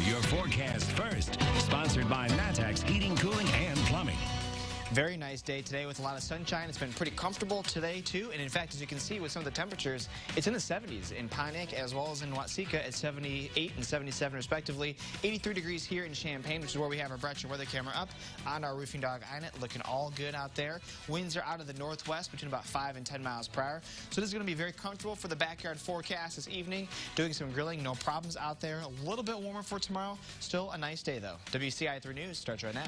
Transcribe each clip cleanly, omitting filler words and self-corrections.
your forecast first. Sponsored by Matex Heating, Cooling, and Plumbing. Very nice day today with a lot of sunshine. It's been pretty comfortable today, too. And in fact, as you can see with some of the temperatures, it's in the 70s in Pontiac as well as in Watseka at 78 and 77 respectively. 83 degrees here in Champaign, which is where we have our Breccia weather camera up on our Roofing Dog Island. Looking all good out there. Winds are out of the northwest between about 5 and 10 miles per hour. So this is going to be very comfortable for the backyard forecast this evening. Doing some grilling, no problems out there. A little bit warmer for tomorrow. Still a nice day, though. WCIA 3 News starts right now.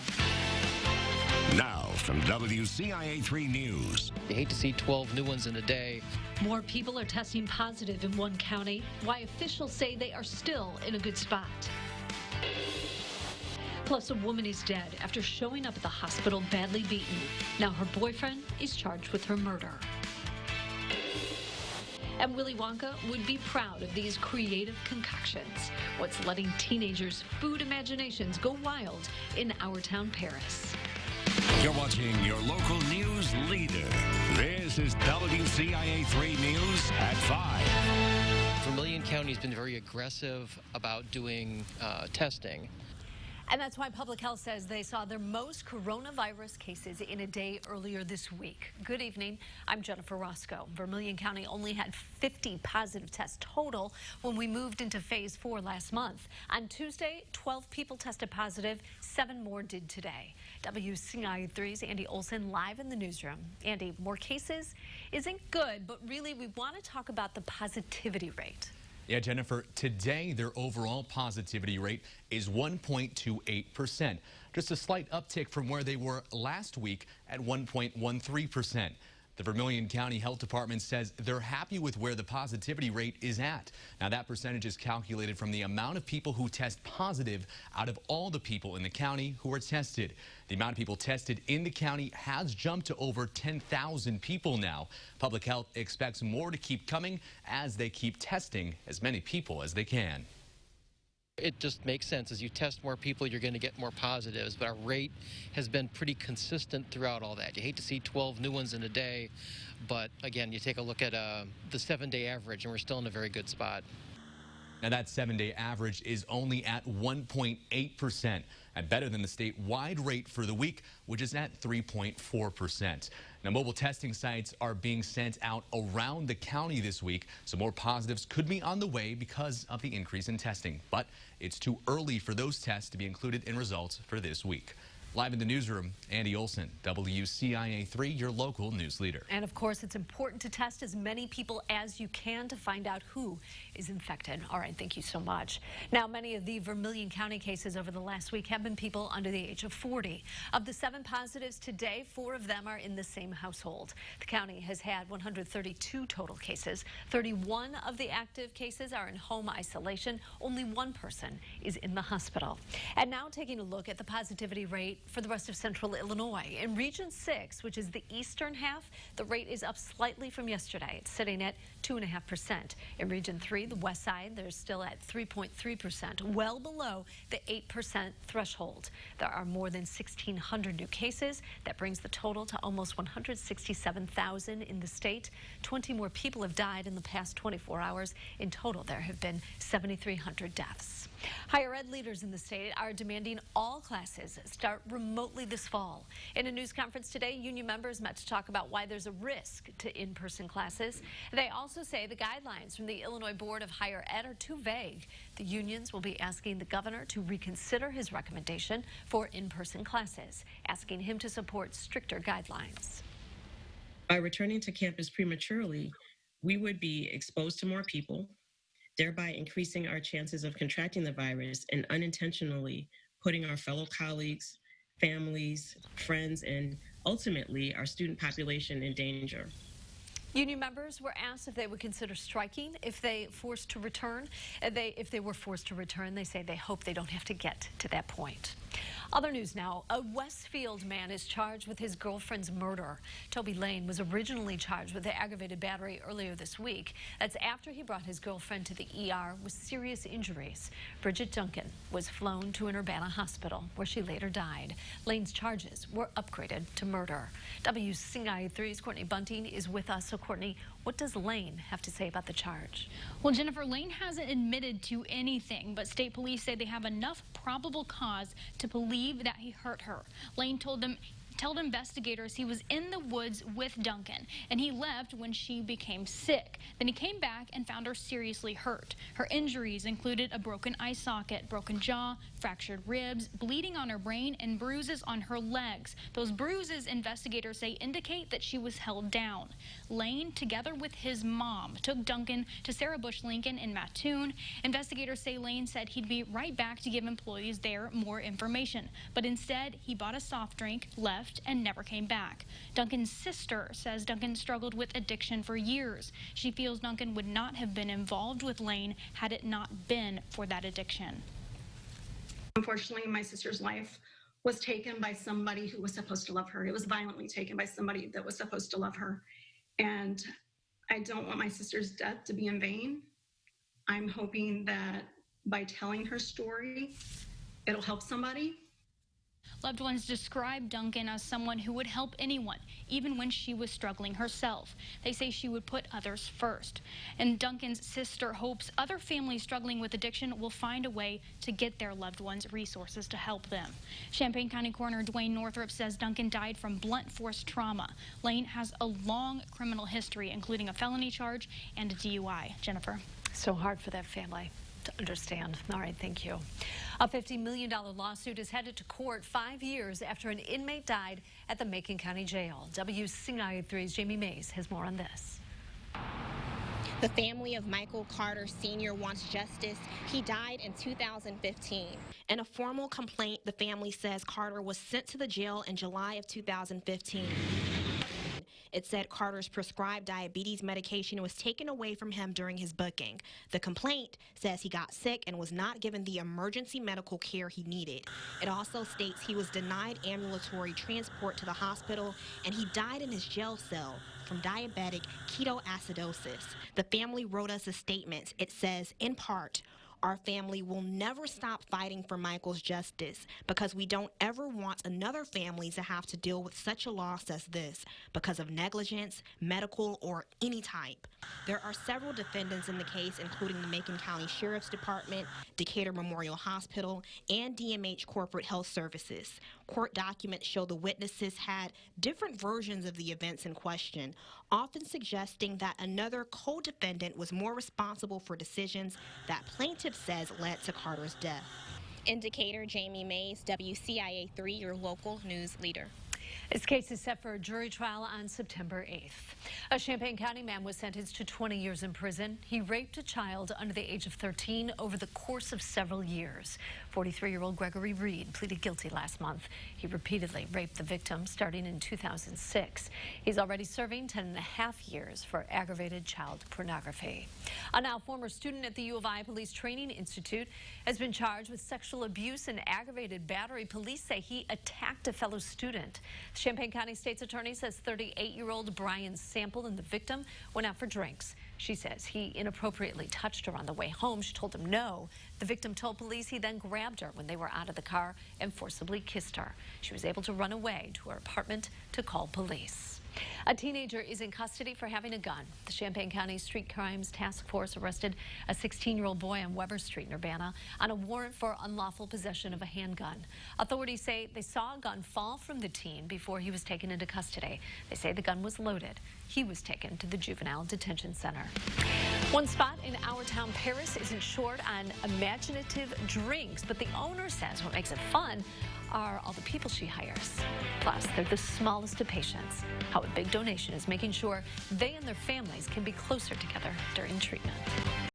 Now from WCIA 3 News. You hate to see 12 new ones in a day. More people are testing positive in one county. Why officials say they are still in a good spot. Plus, a woman is dead after showing up at the hospital badly beaten. Now her boyfriend is charged with her murder. And Willy Wonka would be proud of these creative concoctions. What's letting teenagers' food imaginations go wild in our town, Paris. You're watching your local news leader. This is WCIA 3 News at 5. Vermilion County has been very aggressive about doing testing. And that's why Public Health says they saw their most coronavirus cases in a day earlier this week. Good evening. I'm Jennifer Roscoe. Vermilion County only had 50 positive tests total when we moved into phase 4 last month. On Tuesday, 12 people tested positive. 7 more did today. WCIA 3's Andy Olson live in the newsroom. Andy, more cases isn't good, but really we want to talk about the positivity rate. Yeah, Jennifer, today their overall positivity rate is 1.28%, just a slight uptick from where they were last week at 1.13%. The Vermilion County Health Department says they're happy with where the positivity rate is at. Now, that percentage is calculated from the amount of people who test positive out of all the people in the county who are tested. The amount of people tested in the county has jumped to over 10,000 people now. Public Health expects more to keep coming as they keep testing as many people as they can. It just makes sense. As you test more people, you're going to get more positives, but our rate has been pretty consistent throughout all that. You hate to see 12 new ones in a day, but again, you take a look at the 7-day average, and we're still in a very good spot. Now, that 7-day average is only at 1.8%, and better than the statewide rate for the week, which is at 3.4%. Now, mobile testing sites are being sent out around the county this week, so more positives could be on the way because of the increase in testing. But it's too early for those tests to be included in results for this week. Live in the newsroom, Andy Olson, WCIA 3, your local news leader. And of course, it's important to test as many people as you can to find out who is infected. All right, thank you so much. Now, many of the Vermilion County cases over the last week have been people under the age of 40. Of the 7 positives today, 4 of them are in the same household. The county has had 132 total cases. 31 of the active cases are in home isolation. Only 1 person is in the hospital. And now taking a look at the positivity rate for the rest of central Illinois. In Region 6, which is the eastern half, the rate is up slightly from yesterday. It's sitting at 2.5%. In Region 3, the west side, they're still at 3.3%, well below the 8% threshold. There are more than 1,600 new cases. That brings the total to almost 167,000 in the state. 20 more people have died in the past 24 hours. In total, there have been 7,300 deaths. Higher ed leaders in the state are demanding all classes start remotely this fall. In a news conference today, union members met to talk about why there's a risk to in-person classes. They also say the guidelines from the Illinois Board of Higher Ed are too vague. The unions will be asking the governor to reconsider his recommendation for in-person classes, asking him to support stricter guidelines. By returning to campus prematurely, we would be exposed to more people, thereby increasing our chances of contracting the virus and unintentionally putting our fellow colleagues, families, friends, and ultimately our student population in danger. Union members were asked if they would consider striking if they were forced to return. They say they hope they don't have to get to that point. Other news now, a Westfield man is charged with his girlfriend's murder. Toby Lane was originally charged with the aggravated battery earlier this week. That's after he brought his girlfriend to the ER with serious injuries. Bridget Duncan was flown to an Urbana hospital where she later died. Lane's charges were upgraded to murder. WCIA 3's Courtney Bunting is with us. So Courtney, What does Lane have to say about the charge? Well, Jennifer, Lane hasn't admitted to anything, but state police say they have enough probable cause to believe that he hurt her. Lane told investigators he was in the woods with Duncan, and he left when she became sick. Then he came back and found her seriously hurt. Her injuries included a broken eye socket, broken jaw, fractured ribs, bleeding on her brain, and bruises on her legs. Those bruises, investigators say, indicate that she was held down. Lane, together with his mom, took Duncan to Sarah Bush Lincoln in Mattoon. Investigators say Lane said he'd be right back to give employees there more information, but instead he bought a soft drink, left, and never came back. Duncan's sister says Duncan struggled with addiction for years. She feels Duncan would not have been involved with Lane had it not been for that addiction. Unfortunately, my sister's life was taken by somebody who was supposed to love her. It was violently taken by somebody that was supposed to love her. And I don't want my sister's death to be in vain. I'm hoping that by telling her story, it'll help somebody. Loved ones describe Duncan as someone who would help anyone, even when she was struggling herself. They say she would put others first. And Duncan's sister hopes other families struggling with addiction will find a way to get their loved ones resources to help them. Champaign County Coroner Dwayne Northrup says Duncan died from blunt force trauma. Lane has a long criminal history, including a felony charge and a DUI. Jennifer. So hard for that family to understand. All right, thank you. A $50 million lawsuit is headed to court 5 years after an inmate died at the Macon County Jail. WCIA3's Jamie Mays has more on this. The family of Michael Carter Sr. wants justice. He died in 2015. In a formal complaint, the family says Carter was sent to the jail in July of 2015. It said Carter's prescribed diabetes medication was taken away from him during his booking. The complaint says he got sick and was not given the emergency medical care he needed. It also states he was denied ambulatory transport to the hospital and he died in his jail cell from diabetic ketoacidosis. The family wrote us a statement. It says, in part, our family will never stop fighting for Michael's justice because we don't ever want another family to have to deal with such a loss as this because of negligence, medical, or any type. There are several defendants in the case, including the Macon County Sheriff's Department, Decatur Memorial Hospital, and DMH Corporate Health Services. Court documents show the witnesses had different versions of the events in question, often suggesting that another co-defendant was more responsible for decisions that plaintiff says led to Carter's death. In Decatur, Jamie Mays, WCIA3, your local news leader. This case is set for a jury trial on September 8th. A Champaign County man was sentenced to 20 years in prison. He raped a child under the age of 13 over the course of several years. 43-year-old Gregory Reed pleaded guilty last month. He repeatedly raped the victim starting in 2006. He's already serving 10.5 years for aggravated child pornography. A now former student at the U of I Police Training Institute has been charged with sexual abuse and aggravated battery. Police say he attacked a fellow student. Champaign County State's attorney says 38-year-old Brian Sample and the victim went out for drinks. She says he inappropriately touched her on the way home. She told him no. The victim told police he then grabbed her when they were out of the car and forcibly kissed her. She was able to run away to her apartment to call police. A teenager is in custody for having a gun. The Champaign County Street Crimes Task Force arrested a 16-year-old boy on Weber Street in Urbana on a warrant for unlawful possession of a handgun. Authorities say they saw a gun fall from the teen before he was taken into custody. They say the gun was loaded. He was taken to the Juvenile Detention Center. One spot in our town, Paris, isn't short on imaginative drinks, but the owner says what makes it fun are all the people she hires. Plus, they're the smallest of patients. How a big donation is making sure they and their families can be closer together during treatment.